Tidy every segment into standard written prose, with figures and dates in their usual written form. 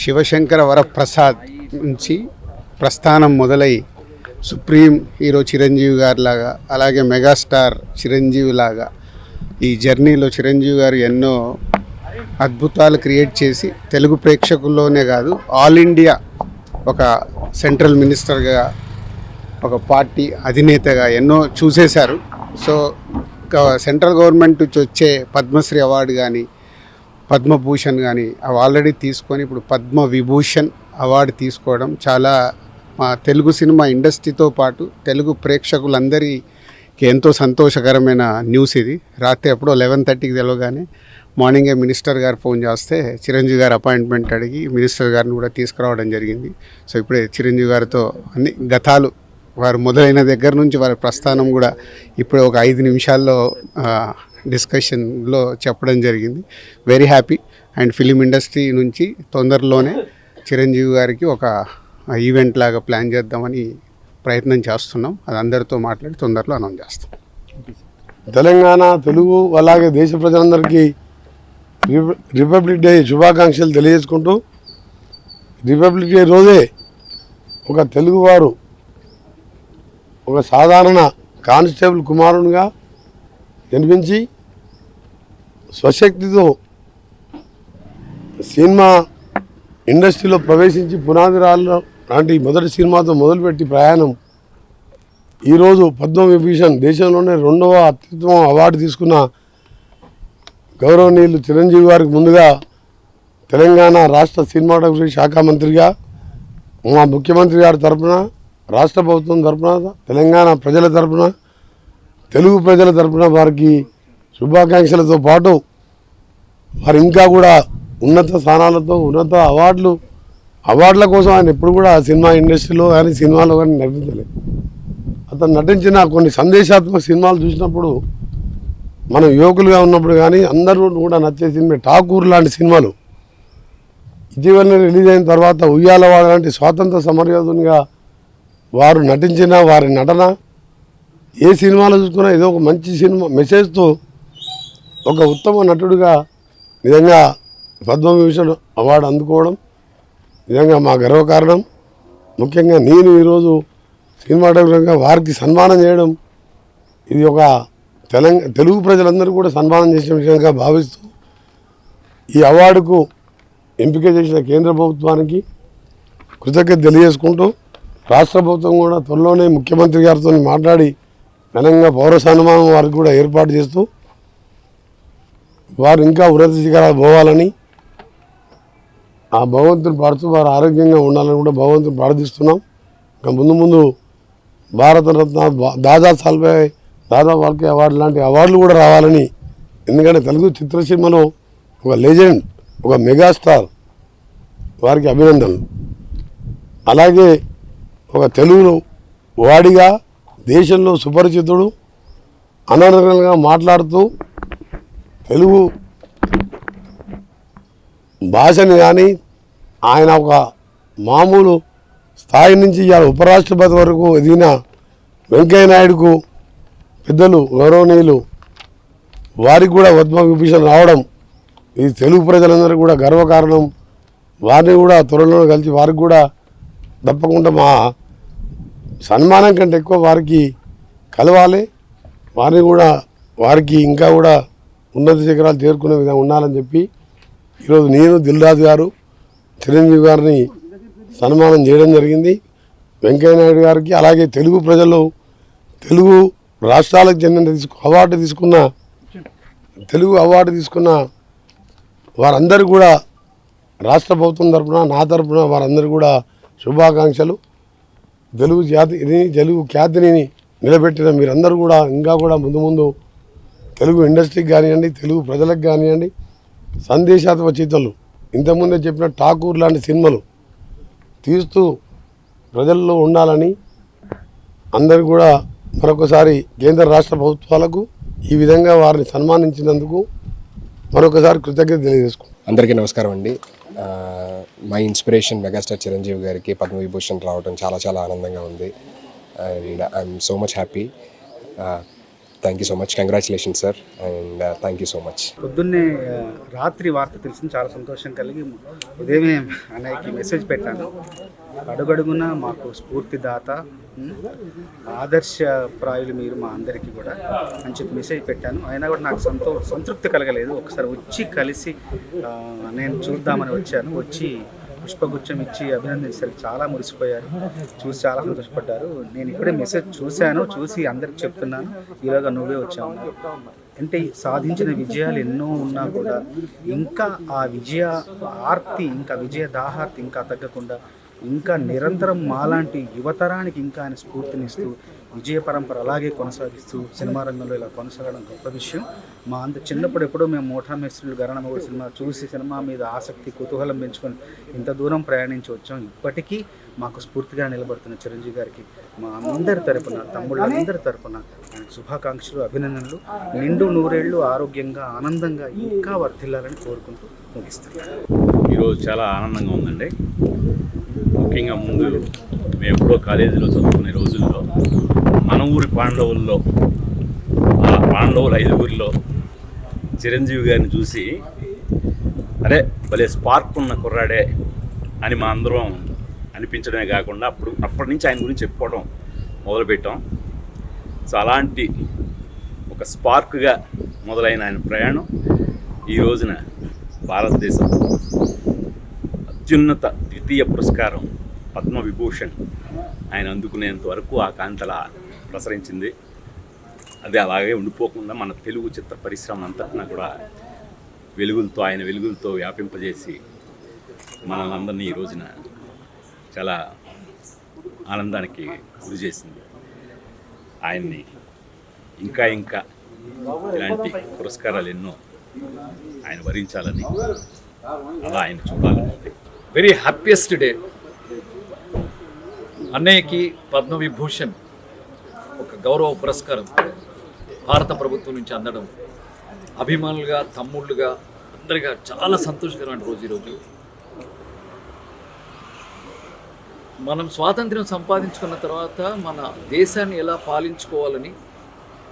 శివశంకర వరప్రసాద్ నుంచి ప్రస్థానం మొదలై సుప్రీం హీరో చిరంజీవి గారి లాగా, అలాగే మెగాస్టార్ చిరంజీవి లాగా ఈ జర్నీలో చిరంజీవి గారు ఎన్నో అద్భుతాలు క్రియేట్ చేసి తెలుగు ప్రేక్షకుల్లోనే కాదు ఆల్ ఇండియా ఒక సెంట్రల్ మినిస్టర్గా, ఒక పార్టీ అధినేతగా ఎన్నో చూసేశారు. సో సెంట్రల్ గవర్నమెంట్ నుంచి వచ్చే పద్మశ్రీ అవార్డు కానీ, పద్మభూషణ్ కానీ అవి ఆల్రెడీ తీసుకొని ఇప్పుడు పద్మ విభూషణ్ అవార్డు తీసుకోవడం చాలా మా తెలుగు సినిమా ఇండస్ట్రీతో పాటు తెలుగు ప్రేక్షకులందరికీ ఎంతో సంతోషకరమైన న్యూస్ ఇది. రాత్రి ఎప్పుడో 11:30కి తెలవగానే మార్నింగే మినిస్టర్ గారు ఫోన్ చేస్తే చిరంజీవి గారు అపాయింట్మెంట్ అడిగి మినిస్టర్ గారిని కూడా తీసుకురావడం జరిగింది. సో ఇప్పుడే చిరంజీవి గారితో అన్ని గతాలు వారు మొదలైన దగ్గర నుంచి వారి ప్రస్థానం కూడా ఇప్పుడు ఒక 5 నిమిషాల్లో డిస్కషన్లో చెప్పడం జరిగింది. Very happy. And film industry నుంచి తొందరలోనే చిరంజీవి గారికి ఒక ఈవెంట్ లాగా ప్లాన్ చేద్దామని ప్రయత్నం చేస్తున్నాం. అది అందరితో మాట్లాడి తొందరలో అనౌన్స్ చేస్తాం. తెలంగాణ తెలుగు అలాగే దేశ ప్రజలందరికీ రిపబ్లిక్ డే శుభాకాంక్షలు తెలియజేసుకుంటూ, రిపబ్లిక్ డే రోజే ఒక తెలుగువారు ఒక సాధారణ కానిస్టేబుల్ కుమారునిగా జన్మించి స్వశక్తితో సినిమా ఇండస్ట్రీలో ప్రవేశించి పునాదిరాల్లో లాంటి మొదటి సినిమాతో మొదలుపెట్టి ప్రయాణం ఈరోజు పద్మవిభూషణ్ దేశంలోనే 2వ అత్యుత్తమ అవార్డు తీసుకున్న గౌరవనీయులు చిరంజీవి గారికి ముందుగా తెలంగాణ రాష్ట్ర సినిమాటోగ్రఫీ శాఖ మంత్రిగా మా ముఖ్యమంత్రి గారి తరఫున, రాష్ట్ర ప్రభుత్వం తరఫున, తెలంగాణ ప్రజల తరఫున, తెలుగు ప్రజల తరఫున వారికి శుభాకాంక్షలతో పాటు వారు ఇంకా కూడా ఉన్నత స్థానాలతో ఉన్నత అవార్డుల కోసం ఆయన ఎప్పుడు కూడా సినిమా ఇండస్ట్రీలో కానీ సినిమాలో కానీ నటించలేదు. అతను నటించిన కొన్ని సందేశాత్మక సినిమాలు చూసినప్పుడు మనం యువకులుగా ఉన్నప్పుడు కానీ అందరూ కూడా నచ్చే సినిమా ఠాకూర్ లాంటి సినిమాలు ఇటీవలనే రిలీజ్ అయిన తర్వాత ఉయ్యాలవాడ లాంటి స్వాతంత్ర సమరయోధునిగా వారు నటించిన వారి నటన ఏ సినిమాలో చూసుకున్నా ఏదో ఒక మంచి సినిమా మెసేజ్తో ఒక ఉత్తమ నటుడిగా నిజంగా పద్మవిభూషణ్ అవార్డు అందుకోవడం నిజంగా మా గర్వకారణం. ముఖ్యంగా నేను ఈరోజు సినిమాటోగ్రఫీగా వారికి సన్మానం చేయడం ఇది ఒక తెలుగు ప్రజలందరూ కూడా సన్మానం చేసిన విషయంగా భావిస్తూ ఈ అవార్డుకు ఎంపిక చేసిన కేంద్ర ప్రభుత్వానికి కృతజ్ఞత తెలియజేసుకుంటూ, రాష్ట్ర ప్రభుత్వం కూడా త్వరలోనే ముఖ్యమంత్రి గారితో మాట్లాడి ఘనంగా పౌర సన్మానం వారికి కూడా ఏర్పాటు చేస్తూ వారు ఇంకా ఉన్నత శిఖరాలు పోవాలని, ఆ భగవంతుని పాడుతూ వారు ఆరోగ్యంగా ఉండాలని కూడా భగవంతుని ప్రార్థిస్తున్నాం. ఇంకా ముందు భారతరత్న, దాదా ఫాల్కే అవార్డు లాంటి అవార్డులు కూడా రావాలని, ఎందుకంటే తెలుగు చిత్రసీమలో ఒక లెజెండ్, ఒక మెగాస్టార్, వారికి అభినందనలు. అలాగే ఒక తెలుగు వాడిగా దేశంలో సుపరిచితుడు, అనర్గళంగా మాట్లాడుతూ తెలుగు భాషని కానీ ఆయన ఒక మామూలు స్థాయి నుంచి ఇవాళ ఉపరాష్ట్రపతి వరకు ఎదిగిన వెంకయ్య నాయుడుకు పెద్దలు గౌరవనీయులు వారికి కూడా పద్మవిభూషణ్ రావడం ఇది తెలుగు ప్రజలందరూ కూడా గర్వకారణం. వారిని కూడా త్వరలో కలిసి వారికి కూడా తప్పకుండా మా సన్మానం కంటే ఎక్కువ వారికి కలవాలి, వారిని కూడా వారికి ఇంకా కూడా ఉన్నత శిఖరాలు చేరుకునే విధంగా ఉండాలని చెప్పి ఈరోజు నేను, దిల్రాజు గారు, చిరంజీవి గారిని సన్మానం చేయడం జరిగింది. వెంకయ్య నాయుడు గారికి అలాగే తెలుగు ప్రజలు, తెలుగు రాష్ట్రాలకు చెందిన తెలుగు అవార్డు తీసుకున్న వారందరూ కూడా రాష్ట్ర ప్రభుత్వం తరఫున, నా తరఫున వారందరూ కూడా శుభాకాంక్షలు. తెలుగు ఖ్యాతిని నిలబెట్టిన మీరందరూ కూడా ఇంకా కూడా ముందు తెలుగు ఇండస్ట్రీకి కానివ్వండి, తెలుగు ప్రజలకు కానివ్వండి, సందేశాత్మక చిత్రాలు ఇంతకుముందే చెప్పిన ఠాకూర్ లాంటి సినిమాలు తీస్తూ ప్రజల్లో ఉండాలని అందరూ కూడా మరొకసారి కేంద్ర రాష్ట్ర ప్రభుత్వాలకు ఈ విధంగా వారిని సన్మానించినందుకు మరొకసారి కృతజ్ఞత తెలియజేసుకుంటాం. అందరికీ నమస్కారం అండి. మై ఇన్స్పిరేషన్ మెగాస్టార్ చిరంజీవి గారికి పద్మవిభూషణ్ రావడం చాలా చాలా ఆనందంగా ఉంది. And I'm so much happy. Thank you so much, congratulation sir, and thank you so much. పొద్దున్నే రాత్రి వార్త తెలిసింది, చాలా సంతోషం కలిగి ఉదయమే అన్నయ్యకి మెసేజ్ పెట్టాను. అడుగడుగున మాకు స్ఫూర్తిదాత, ఆదర్శప్రాయులు మీరు మా అందరికీ కూడా అని చెప్పి మెసేజ్ పెట్టాను. అయినా కూడా నాకు సంతృప్తి కలగలేదు. ఒకసారి వచ్చి కలిసి నేను చూద్దామని వచ్చాను. వచ్చి పుష్పగుచ్చం ఇచ్చి అభినందించేసరికి చాలా మురిసిపోయారు, చూసి చాలా సంతోషపడ్డారు. నేను ఇప్పుడే మెసేజ్ చూశాను, చూసి అందరికి చెప్తున్నాను, ఈలోగా నువ్వే వచ్చావు. అంటే సాధించిన విజయాలు ఎన్నో ఉన్నా కూడా ఇంకా ఆ విజయ ఆర్తి, ఇంకా విజయ దాహార్తి ఇంకా తగ్గకుండా ఇంకా నిరంతరం మాలాంటి యువతరానికి ఇంకా ఆయన స్ఫూర్తినిస్తూ విజయ పరంపర అలాగే కొనసాగిస్తూ సినిమా రంగంలో ఇలా కొనసాగడం గొప్ప విషయం. మా అంత చిన్నప్పుడు ఎప్పుడో మేము మోఠా మేస్త్రులు గరణమౌళి సినిమా చూసి సినిమా మీద ఆసక్తి కుతూహలం పెంచుకొని ఇంత దూరం ప్రయాణించి వచ్చాం. ఇప్పటికీ మాకు స్ఫూర్తిగా నిలబడుతున్న చిరంజీవి గారికి మా అందరి తరపున, తమ్ముళ్ళందరి తరపున ఆయనకు శుభాకాంక్షలు, అభినందనలు. నిండు నూరేళ్లు ఆరోగ్యంగా ఆనందంగా ఇంకా వర్ధిల్లాలని కోరుకుంటూ ముగిస్తాను. ఈరోజు చాలా ఆనందంగా ఉందండి. ముఖ్యంగా ముందు మేము ఎప్పుడో కాలేజీలో చదువుకునే రోజుల్లో మన ఊరి పాండవుల్లో, ఆ పాండవుల 5గురిలో చిరంజీవి గారిని చూసి అరే భలే స్పార్క్ ఉన్న కుర్రాడే అని మా అందరం అనిపించడమే కాకుండా అప్పటి నుంచి ఆయన గురించి చెప్పుకోవడం మొదలుపెట్టాం. సో అలాంటి ఒక స్పార్క్గా మొదలైన ఆయన ప్రయాణం ఈ రోజున భారతదేశం అత్యున్నత ద్వితీయ పురస్కారం పద్మవిభూషణ్ ఆయన అందుకునేంత వరకు ఆ కాంతలా ప్రసరించింది. అది అలాగే ఉండిపోకుండా మన తెలుగు చిత్ర పరిశ్రమ అంతటినా కూడా ఆయన వెలుగులతో వ్యాపింపజేసి మనల్ని అందరినీ ఈ రోజున చాలా ఆనందానికి గురి చేసింది. ఆయన్ని ఇంకా ఇలాంటి పురస్కారాలు ఎన్నో ఆయన వరించాలని, అలా ఆయన చూడాలని. Very happiest day. అన్నయ్యకి పద్మవిభూషణ్ ఒక గౌరవ పురస్కారం భారత ప్రభుత్వం నుంచి అందడం అభిమానులుగా, తమ్ముళ్ళుగా, అందరిగా చాలా సంతోషకరమైన రోజు ఈరోజు. మనం స్వాతంత్ర్యం సంపాదించుకున్న తర్వాత మన దేశాన్ని ఎలా పాలించుకోవాలని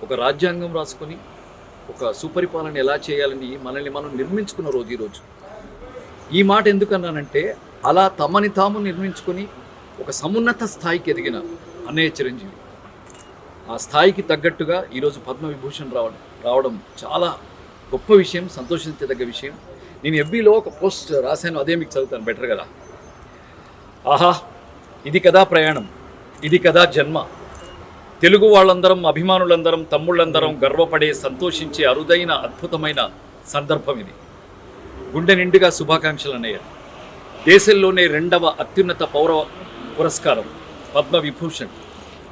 ఒక రాజ్యాంగం రాసుకొని ఒక సుపరిపాలన ఎలా చేయాలని మనల్ని మనం నిర్మించుకున్న రోజు ఈరోజు. ఈ మాట ఎందుకన్నానంటే అలా తమని తాము నిర్మించుకొని ఒక సమున్నత స్థాయికి ఎదిగిన అన్నయ్య చిరంజీవి ఆ స్థాయికి తగ్గట్టుగా ఈరోజు పద్మవిభూషణ్ రావడం చాలా గొప్ప విషయం, సంతోషించదగ్గ విషయం. నేను ఎఫ్బీలో ఒక పోస్ట్ రాశాను, అదే మీకు చదువుతాను, బెటర్ కదా. ఆహా, ఇది కదా ప్రయాణం, ఇది కదా జన్మ. తెలుగు వాళ్ళందరం, అభిమానులందరం, తమ్ముళ్ళందరం గర్వపడే, సంతోషించే అరుదైన అద్భుతమైన సందర్భం ఇది. గుండె నిండుగా శుభాకాంక్షలు అన్నయ్య. దేశంలోనే 2వ అత్యున్నత పౌర పురస్కారం పద్మవిభూషణ్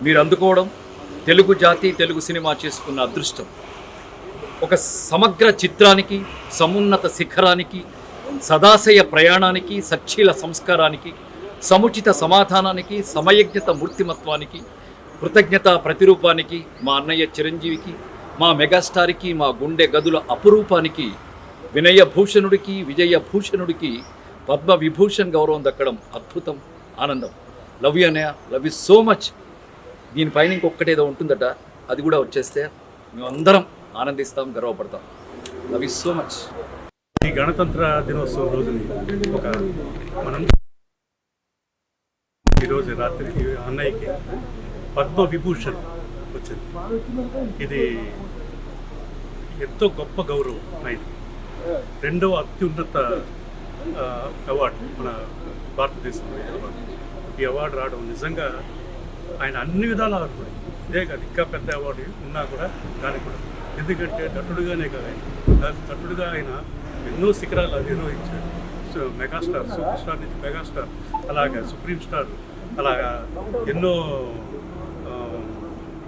మీరు అందుకోవడం తెలుగు జాతి, తెలుగు సినిమా చేసుకున్న అదృష్టం. ఒక సమగ్ర చిత్రానికి, సమున్నత శిఖరానికి, సదాశయ ప్రయాణానికి, సచ్చీల సంస్కారానికి, సముచిత సమాధానానికి, సమయజ్ఞత మూర్తిమత్వానికి, కృతజ్ఞత ప్రతిరూపానికి, మా అన్నయ్య చిరంజీవికి, మా మెగాస్టార్కి, మా గుండె గదుల అపురూపానికి, వినయభూషణుడికి, విజయభూషణుడికి పద్మవిభూషణ్ గౌరవం దక్కడం అద్భుతం, ఆనందం. లవ్ యూ అన్నయ్య, లవ్ యూ సో మచ్. దీనిపైన ఇంకొకటేదో ఉంటుందట, అది కూడా వచ్చేస్తే మేమందరం ఆనందిస్తాం, గర్వపడతాం. Love you so much. ఈ గణతంత్ర దినోత్సవం రోజుని మనం ఈరోజు రాత్రి అన్నయ్యకి పద్మవిభూషణ్ వచ్చింది. ఇది ఎంతో గొప్ప గౌరవం. ఆయన 2వ అత్యున్నత అవార్డు మన భారతదేశంలో ఈ అవార్డు రావడం నిజంగా ఆయన అన్ని విధాల అర్హుడు. ఇదే కాదు, ఇంకా పెద్ద అవార్డు ఉన్నా కూడా దానికి కూడా, ఎందుకంటే నటుడుగానే కాదు, నటుడుగా ఆయన ఎన్నో శిఖరాలు అధిరోహించాడు. మెగాస్టార్, సూపర్ స్టార్ నుంచి మెగాస్టార్, అలాగా సుప్రీం స్టార్, అలాగా ఎన్నో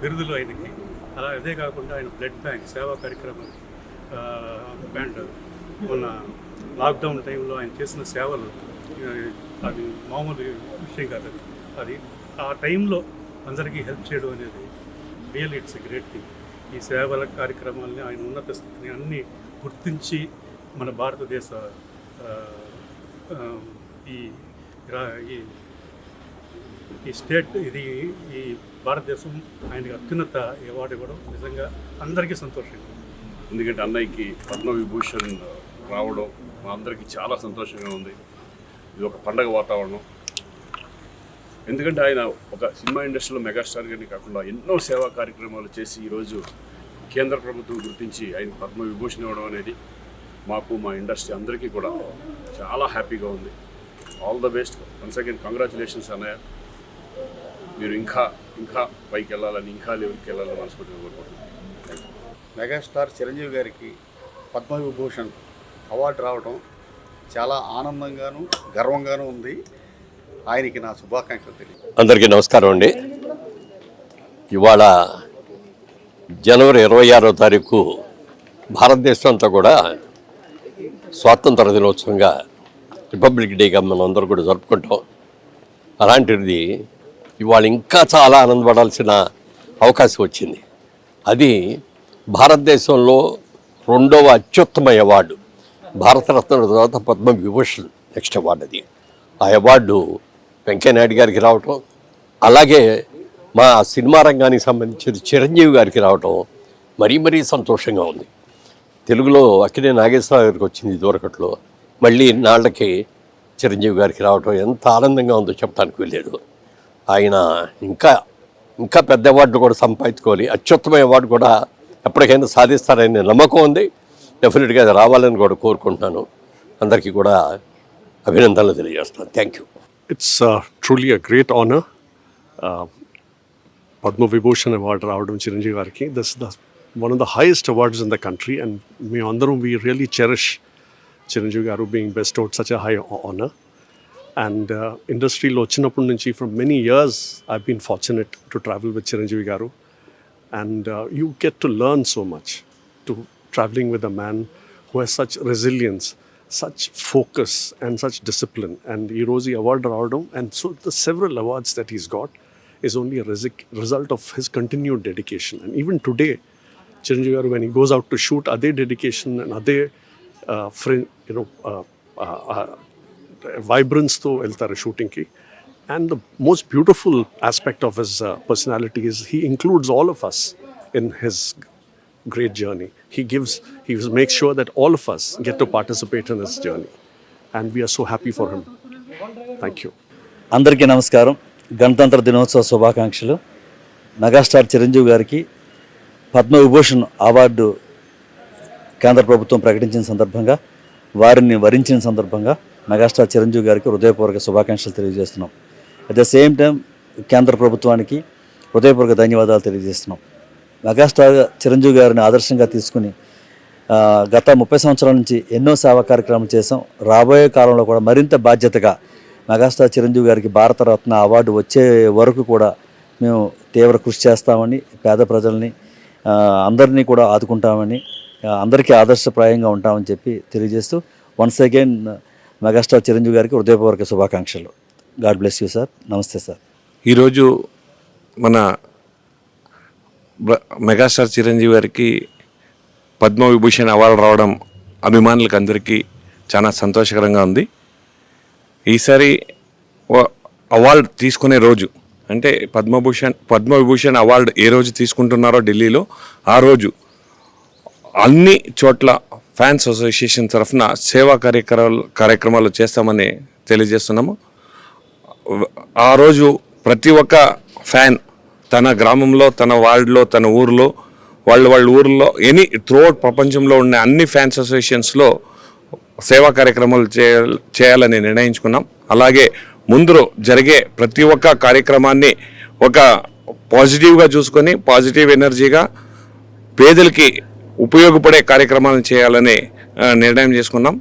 బిరుదులు ఆయనకి. అలా అదే కాకుండా ఆయన బ్లడ్ బ్యాంక్ సేవా కార్యక్రమం బ్యాండ్ మొన్న లాక్డౌన్ టైంలో ఆయన చేసిన సేవలు అది మామూలు విషయం కాదు. అది ఆ టైంలో అందరికీ హెల్ప్ చేయడం అనేది real it's a great thing. ఈ సేవల కార్యక్రమాలని, ఆయన ఉన్నత స్థితిని అన్నీ గుర్తించి మన భారతదేశ ఈ స్టేట్ ఇది ఈ భారతదేశం ఆయనకి అత్యున్నత అవార్డు ఇవ్వడం నిజంగా అందరికీ సంతోషంగా ఉంది. ఎందుకంటే అన్నయ్యకి పద్మవిభూషణ్ రావడం మా అందరికీ చాలా సంతోషంగా ఉంది. ఇది ఒక పండగ వాతావరణం. ఎందుకంటే ఆయన ఒక సినిమా ఇండస్ట్రీలో మెగాస్టార్ గారిని కాకుండా ఎన్నో సేవా కార్యక్రమాలు చేసి ఈరోజు కేంద్ర ప్రభుత్వం గుర్తించి ఆయన పద్మవిభూషణ్ ఇవ్వడం అనేది మాకు మా ఇండస్ట్రీ అందరికీ కూడా చాలా హ్యాపీగా ఉంది. All the best. Once again congratulations అన్నయ్య. మీరు ఇంకా ఇంకా పైకి వెళ్ళాలని, ఇంకా లెవెల్కి వెళ్ళాలని మనస్ఫూర్తిగా కోరుకుంటున్నాను. మెగాస్టార్ చిరంజీవి గారికి పద్మవిభూషణ్ అవార్డు రావడం చాలా ఆనందంగాను గర్వంగాను ఉంది. ఆయనకి నా శుభాకాంక్షలు తెలియదు. అందరికీ నమస్కారం అండి. ఇవాళ జనవరి 26వ తారీఖు భారతదేశం అంతా కూడా స్వాతంత్ర దినోత్సవంగా, రిపబ్లిక్ డేగా మనం అందరూ కూడా జరుపుకుంటాం. అలాంటిది ఇవాళ ఇంకా చాలా ఆనందపడాల్సిన అవకాశం వచ్చింది. అది భారతదేశంలో 2వ అత్యుత్తమ అవార్డు, భారతరత్న తర్వాత పద్మవిభూషణ్ నెక్స్ట్ అవార్డు. అది ఆ అవార్డు వెంకయ్యనాయుడు గారికి రావటం, అలాగే మా సినిమా రంగానికి సంబంధించిన చిరంజీవి గారికి రావటం మరీ సంతోషంగా ఉంది. తెలుగులో అక్కినే నాగేశ్వరరావు గారికి వచ్చింది దూరకట్లో, మళ్ళీ నాళ్ళకి చిరంజీవి గారికి రావటం ఎంత ఆనందంగా ఉందో చెప్పడానికి వెళ్ళలేదు. ఆయన ఇంకా పెద్ద అవార్డు కూడా సంపాదించుకోవాలి, అత్యుత్తమ అవార్డు కూడా ఎప్పటికైనా సాధిస్తారనే నమ్మకం ఉంది. డెఫినెట్గా అది రావాలని కూడా కోరుకుంటున్నాను. అందరికీ కూడా అభినందనలు తెలియజేస్తున్నాను. Thank you. It's truly a great honor. Padma Vibhushan Award రావడం చిరంజీవి గారికి. This is one of the highest awards in the country, and we really cherish Chiranjeevi గారు being bestowed such a high honor. And ఇండస్ట్రీలో వచ్చినప్పటి నుంచి for many years I've been fortunate to travel with Chiranjeevi గారు, and you get to learn so much to traveling with a man who has such resilience, such focus and such discipline. And ee roju award raavadam, and so the several awards that he's got is only a result of his continued dedication. And even today Chiranjeevi garu, when he goes out to shoot, ade dedication and ade vibrance tho veltaru shooting ki. And the most beautiful aspect of his personality is he includes all of us in his great journey. He makes sure that all of us get to participate in his journey, and we are so happy for him. Thank you. అందరికీ నమస్కారం. గణతంత్ర దినోత్సవ శుభాకాంక్షలు. Megastar Chiranjeevi గారికి Padma Vibhushan award కేంద్ర ప్రభుత్వం ప్రకటించిన సందర్భంగా, వారిని వరించిన సందర్భంగా మెగాస్టార్ చిరంజీవి గారికి హృదయపూర్వక శుభాకాంక్షలు తెలియజేస్తున్నాం. అట్ ద సేమ్ టైం కేంద్ర ప్రభుత్వానికి హృదయపూర్వక ధన్యవాదాలు తెలియజేస్తున్నాం. మెగాస్టార్ చిరంజీవి గారిని ఆదర్శంగా తీసుకుని గత 30 సంవత్సరాల నుంచి ఎన్నో సేవా కార్యక్రమాలు చేసాం. రాబోయే కాలంలో కూడా మరింత బాధ్యతగా మెగాస్టార్ చిరంజీవి గారికి భారతరత్న అవార్డు వచ్చే వరకు కూడా మేము తీవ్ర కృషి చేస్తామని, పేద ప్రజల్ని అందరినీ కూడా ఆదుకుంటామని, అందరికీ ఆదర్శప్రాయంగా ఉంటామని చెప్పి తెలియజేస్తూ వన్స్ అగైన్ మెగాస్టార్ చిరంజీవి గారికి హృదయపూర్వక శుభాకాంక్షలు. God bless you sir. నమస్తే సార్. ఈరోజు మన మెగాస్టార్ చిరంజీవి గారికి పద్మవిభూషణ్ అవార్డు రావడం అభిమానులకు అందరికీ చాలా సంతోషకరంగా ఉంది. ఈసారి అవార్డు తీసుకునే రోజు అంటే పద్మవిభూషణ్ అవార్డు ఏ రోజు తీసుకుంటున్నారో ఢిల్లీలో, ఆ రోజు అన్ని చోట్ల ఫ్యాన్స్ అసోసియేషన్ తరఫున సేవా కార్యక్రమాలు చేస్తామని తెలియజేస్తున్నాము. ఆ రోజు ప్రతి ఒక్క ఫ్యాన్ తన గ్రామంలో, తన వార్డులో, తన ఊరిలో, వాళ్ళ ఊరిలో త్రూఅవుట్ ప్రపంచంలో ఉన్న అన్ని ఫ్యాన్స్ అసోసియేషన్స్లో సేవా కార్యక్రమాలు చేయాలని నిర్ణయించుకున్నాం. అలాగే ముందు జరిగే ప్రతి ఒక్క కార్యక్రమాన్ని ఒక పాజిటివ్గా చూసుకొని, పాజిటివ్ ఎనర్జీగా పేదలకి ఉపయోగపడే కార్యక్రమాలను చేయాలని నిర్ణయం చేసుకున్నాం.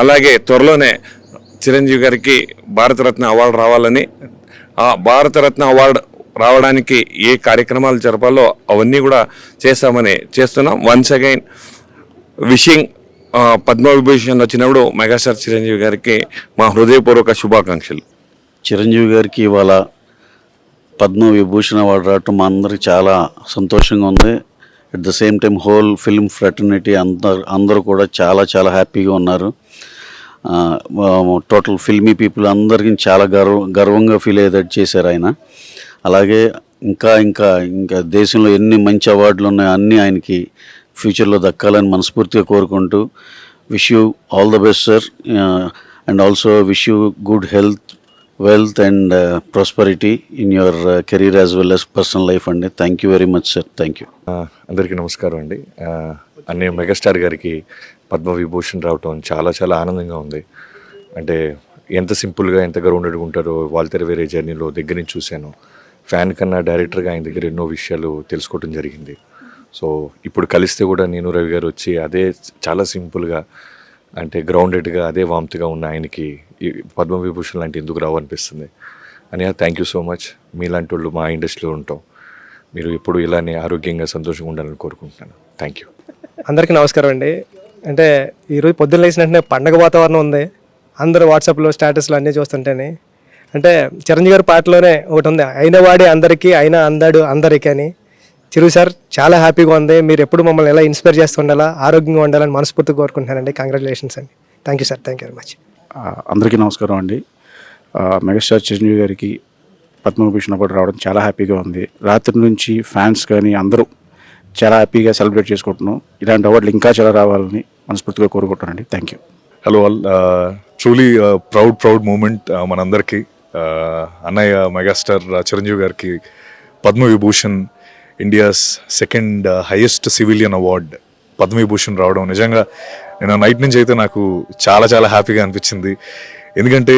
అలాగే త్వరలోనే చిరంజీవి గారికి భారతరత్న అవార్డు రావాలని, ఆ భారతరత్న అవార్డు రావడానికి ఏ కార్యక్రమాలు జరపాలో అవన్నీ కూడా చేస్తున్నాం. వన్స్ అగైన్ విషింగ్ పద్మవిభూషణ్ వచ్చినప్పుడు మెగాస్టార్ చిరంజీవి గారికి మా హృదయపూర్వక శుభాకాంక్షలు. చిరంజీవి గారికి ఇవాళ పద్మవిభూషణ్ అవార్డు రావటం మా అందరికి చాలా సంతోషంగా ఉంది. At the same time whole film fraternity అందరూ కూడా చాలా హ్యాపీగా ఉన్నారు. టోటల్ ఫిల్మీ పీపుల్ అందరికీ చాలా గర్వంగా ఫీల్ అయ్యేటట్టు చేశారు ఆయన. అలాగే ఇంకా ఇంకా ఇంకా దేశంలో ఎన్ని మంచి అవార్డులు ఉన్నాయో అన్నీ ఆయనకి ఫ్యూచర్లో దక్కాలని మనస్ఫూర్తిగా కోరుకుంటూ wish you all the best sir, and also wish you good health, wealth and prosperity in your career as well as personal life అండి. Thank you very much sir. Thank you. అందరికీ నమస్కారం అండి. అన్నయ్య మెగాస్టార్ గారికి పద్మవిభూషణ్ రావటం చాలా చాలా ఆనందంగా ఉంది. అంటే ఎంత సింపుల్గా ఎంత గ్రౌండెడ్గా ఉంటారో వాల్తెర వేరే జర్నీలో దగ్గర నుంచి చూశాను. ఫ్యాన్ కన్నా డైరెక్టర్గా ఆయన దగ్గర ఎన్నో విషయాలు తెలుసుకోవడం జరిగింది. సో ఇప్పుడు కలిస్తే కూడా నేను రవి గారు వచ్చి అదే చాలా సింపుల్గా అంటే గ్రౌండెడ్గా అదే వామ్తిగా ఉన్న ఆయనకి ఈ పద్మవిభూషణ్ లాంటి ఎందుకు రావు అనిపిస్తుంది. అని థ్యాంక్ యూ సో మచ్. మీలాంటి వాళ్ళు మా ఇండస్ట్రీలో ఉంటాం. మీరు ఎప్పుడు ఇలానే ఆరోగ్యంగా సంతోషంగా ఉండాలని కోరుకుంటున్నాను. Thank you. అందరికీ నమస్కారం అండి. అంటే ఈరోజు పొద్దున్న లేచిన వెంటనే పండగ వాతావరణం ఉంది. అందరూ వాట్సాప్లో స్టేటస్లు అన్నీ చూస్తుంటేనే అంటే చిరంజీవి గారి పాటలోనే ఒకటి ఉంది, అయిన వాడే అందరికీ అయినా అందాడు అందరికీ అని. చిరు సార్ చాలా హ్యాపీగా ఉంది. మీరు ఎప్పుడు మమ్మల్ని ఎలా ఇన్స్పైర్ చేస్తూ ఉండాలా, ఆరోగ్యంగా ఉండాలని మనస్ఫూర్తిగా కోరుకుంటున్నానండి. కంగ్రాచులేషన్స్ అండి. Thank you sir. Thank you very much. అందరికీ నమస్కారం అండి. మెగాస్టార్ చిరంజీవి గారికి పద్మవిభూషణ్ అవార్డు రావడం చాలా హ్యాపీగా ఉంది. రాత్రి నుంచి ఫ్యాన్స్ కానీ అందరూ చాలా హ్యాపీగా సెలబ్రేట్ చేసుకుంటున్నాం. ఇలాంటి అవార్డులు ఇంకా చాలా రావాలని మనస్ఫూర్తిగా కోరుకుంటున్నానండి. Thank you. Hello all. Truly proud moment మనందరికీ. అన్నయ్య మెగాస్టార్ చిరంజీవి గారికి Padma Vibhushan, India's second highest civilian award Padma Vibhushan రావడం నిజంగా నేను నైట్ నుంచి అయితే నాకు చాలా చాలా హ్యాపీగా అనిపించింది. ఎందుకంటే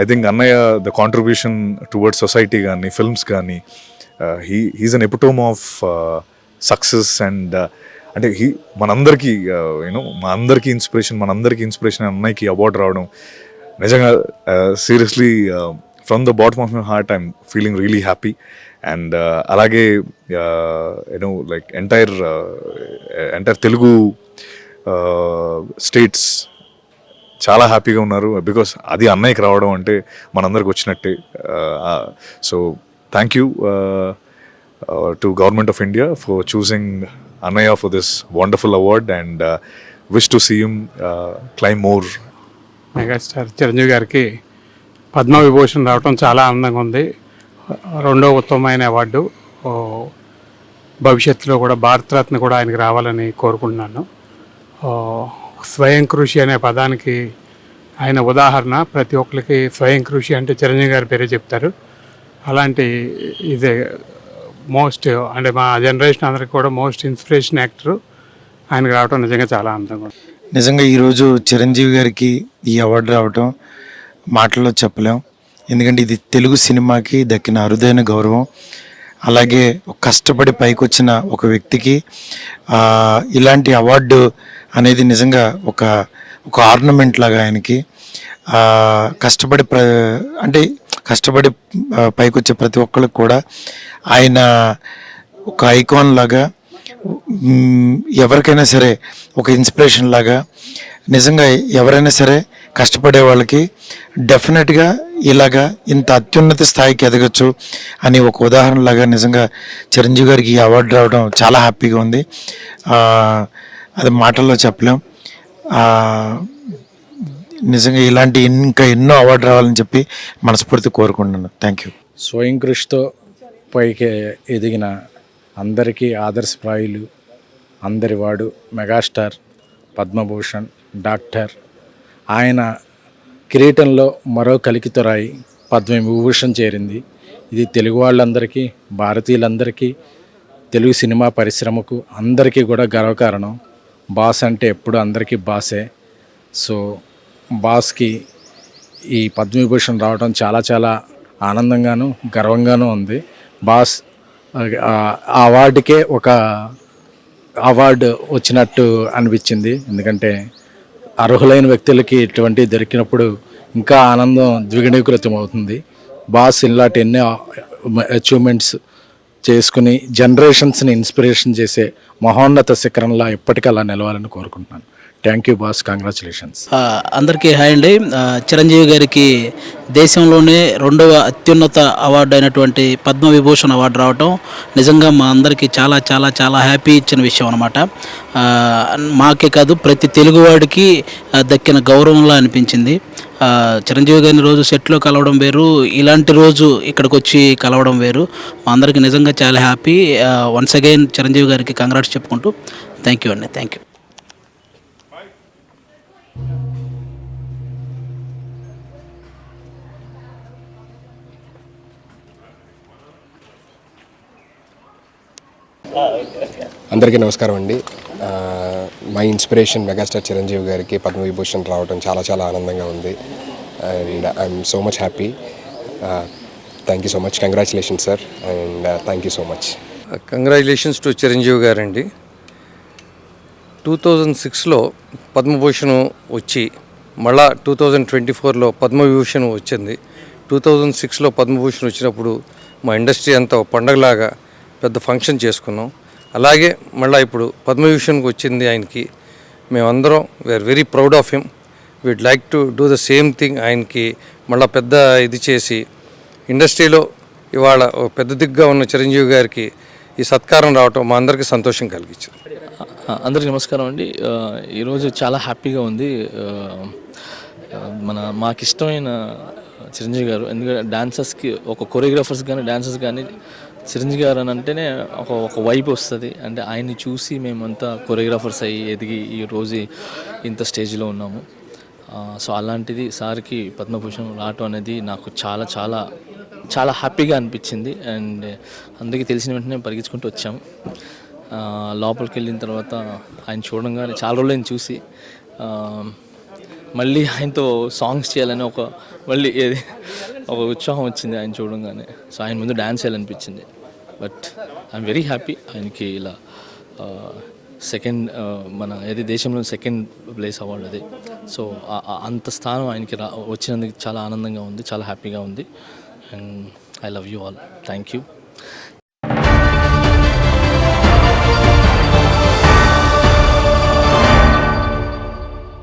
ఐ థింక్ అన్నయ్య ద కాంట్రిబ్యూషన్ టువర్డ్స్ సొసైటీ కానీ ఫిల్మ్స్ కానీ he is an epitome of success. And అంటే మనందరికీ యూనో మనందరికీ ఇన్స్పిరేషన్ అన్నయ్యకి అవార్డు రావడం నిజంగా seriously from the bottom of my heart I'm feeling really happy. And అలాగే you know like entire Telugu states చాలా హ్యాపీగా ఉన్నారు. బికాస్ అది అన్నయ్యకి రావడం అంటే మనందరికి వచ్చినట్టే. So thank you to government of India for choosing Anaya for this wonderful award and wish to see him climb more. Megastar Chiranjeevi గారికి పద్మవిభూషణ్ రావడం చాలా ఆనందంగా ఉంది. రెండో ఉత్తమమైన అవార్డు. భవిష్యత్తులో కూడా భారతరత్న కూడా ఆయనకి రావాలని కోరుకుంటున్నాను. స్వయం కృషి అనే పదానికి ఆయన ఉదాహరణ. ప్రతి ఒక్కరికి స్వయం కృషి అంటే చిరంజీవి గారి పేరే చెప్తారు. అలాంటి ఇదే మోస్ట్ అంటే మా జనరేషన్ అందరికి కూడా మోస్ట్ ఇన్స్పిరేషన్ యాక్టర్. ఆయనకు రావడం నిజంగా చాలా ఆనందంగా ఉంది. నిజంగా ఈరోజు చిరంజీవి గారికి ఈ అవార్డు రావటం మాటల్లో చెప్పలేం. ఎందుకంటే ఇది తెలుగు సినిమాకి దక్కిన అరుదైన గౌరవం. అలాగే కష్టపడి పైకి వచ్చిన ఒక వ్యక్తికి ఇలాంటి అవార్డు అనేది నిజంగా ఒక ఆర్నమెంట్ లాగా ఆయనకి. కష్టపడి పైకి వచ్చే ప్రతి ఒక్కరికి కూడా ఆయన ఒక ఐకాన్ లాగా, ఎవరికైనా సరే ఒక ఇన్స్పిరేషన్ లాగా. నిజంగా ఎవరైనా సరే కష్టపడే వాళ్ళకి డెఫినెట్గా ఇలాగా ఇంత అత్యున్నత స్థాయికి ఎదగచ్చు అని ఒక ఉదాహరణలాగా నిజంగా చిరంజీవి గారికి ఈ అవార్డు రావడం చాలా హ్యాపీగా ఉంది. అది మాటల్లో చెప్పలేం. నిజంగా ఇలాంటి ఇంకా ఎన్నో అవార్డు రావాలని చెప్పి మనస్ఫూర్తి కోరుకుంటున్నాను. Thank you. స్వయం కృషితో పైకి ఎదిగిన అందరికీ ఆదర్శప్రాయులు అందరివాడు మెగాస్టార్ పద్మభూషణ్ డాక్టర్. ఆయన కిరీటంలో మరో కలికితొరాయి పద్మవిభూషణ్ చేరింది. ఇది తెలుగు వాళ్ళందరికీ, భారతీయులందరికీ, తెలుగు సినిమా పరిశ్రమకు అందరికీ కూడా గర్వకారణం. బాస్ అంటే ఎప్పుడు అందరికీ బాసే. సో బాస్కి ఈ పద్మవిభూషణ్ రావడం చాలా చాలా ఆనందంగాను గర్వంగానూ ఉంది. బాస్ ఆ అవార్డుకే ఒక అవార్డు వచ్చినట్టు అనిపించింది. ఎందుకంటే అర్హులైన వ్యక్తులకి ఇటువంటి దొరికినప్పుడు ఇంకా ఆనందం ద్విగుణీకృతం అవుతుంది. బాస్ ఇలాంటి ఎన్నో అచీవ్మెంట్స్ చేసుకుని జనరేషన్స్ని ఇన్స్పిరేషన్ చేసే మహోన్నత శిఖరంలా ఎప్పటికీ అలా నిలవాలని కోరుకుంటున్నాను. Thank you boss, congratulations. అందరికీ హాయ్ అండి. చిరంజీవి గారికి దేశంలోనే 2వ అత్యున్నత అవార్డు అయినటువంటి పద్మవిభూషణ్ అవార్డు రావటం నిజంగా మా అందరికీ చాలా చాలా చాలా హ్యాపీ ఇచ్చిన విషయం అనమాట. మాకే కాదు ప్రతి తెలుగువాడికి దక్కిన గౌరవంలా అనిపించింది. చిరంజీవి గారిని రోజు సెట్లో కలవడం వేరు, ఇలాంటి రోజు ఇక్కడికి వచ్చి కలవడం వేరు. మా అందరికీ నిజంగా చాలా హ్యాపీ. వన్స్ అగైన్ చిరంజీవి గారికి కంగ్రాట్స్ చెప్పుకుంటూ థ్యాంక్ యూ అండి. Thank you. అందరికీ నమస్కారం అండి. మై ఇన్స్పిరేషన్ మెగాస్టార్ చిరంజీవి గారికి పద్మవిభూషణ్ రావడం చాలా చాలా ఆనందంగా ఉంది. And I'm so much happy. Thank you so much. Congratulation sir and thank you so much. Congratulations to Chiranjeevi గారండి. 2006లో పద్మభూషణ్ వచ్చి మళ్ళా 2024లో పద్మవిభూషణ్ వచ్చింది. 2006లో పద్మభూషణ్ వచ్చినప్పుడు మా ఇండస్ట్రీ అంతా పండగలాగా పెద్ద ఫంక్షన్ చేసుకున్నాం. అలాగే మళ్ళీ ఇప్పుడు పద్మవిభూషణ్కి వచ్చింది ఆయనకి. మేమందరం we are very proud of him. We'd like to do the same thing. ఆయనకి మళ్ళీ పెద్ద ఇది చేసి ఇండస్ట్రీలో ఇవాళ పెద్ద దిగ్గా ఉన్న చిరంజీవి గారికి ఈ సత్కారం రావటం మా అందరికీ సంతోషం కలిగించింది. అందరికీ నమస్కారం అండి. ఈరోజు చాలా హ్యాపీగా ఉంది. మాకు ఇష్టమైన చిరంజీవి గారు, ఎందుకంటే డాన్సర్స్కి ఒక కొరియోగ్రాఫర్స్ కానీ డాన్సర్స్ కానీ చిరంజీవి గారు అని అంటేనే ఒక వైబ్ వస్తుంది. అంటే ఆయన్ని చూసి మేమంతా కొరియోగ్రాఫర్స్ అయ్యి ఎదిగి ఈరోజు ఇంత స్టేజ్లో ఉన్నాము. సో అలాంటిది సార్కి పద్మభూషణ్ రావటం అనేది నాకు చాలా చాలా చాలా హ్యాపీగా అనిపించింది. అండ్ అందరికీ తెలిసిన వెంటనే పరిగెత్తుకుంటూ వచ్చాము. లోపలికి వెళ్ళిన తర్వాత ఆయన చూడంగానే చాలా రోజులు ఆయన చూసి మళ్ళీ ఆయనతో సాంగ్స్ చేయాలని ఒక ఉత్సాహం వచ్చింది ఆయన చూడంగానే. సో ఆయన ముందు డ్యాన్స్ చేయాలనిపించింది. But I'm very happy. ఆయనకి ఇలా దేశంలో సెకండ్ ప్లేస్ అవార్డు అది. సో అంత స్థానం ఆయనకి వచ్చినందుకు చాలా ఆనందంగా ఉంది, చాలా హ్యాపీగా ఉంది. And I love you all. Thank you.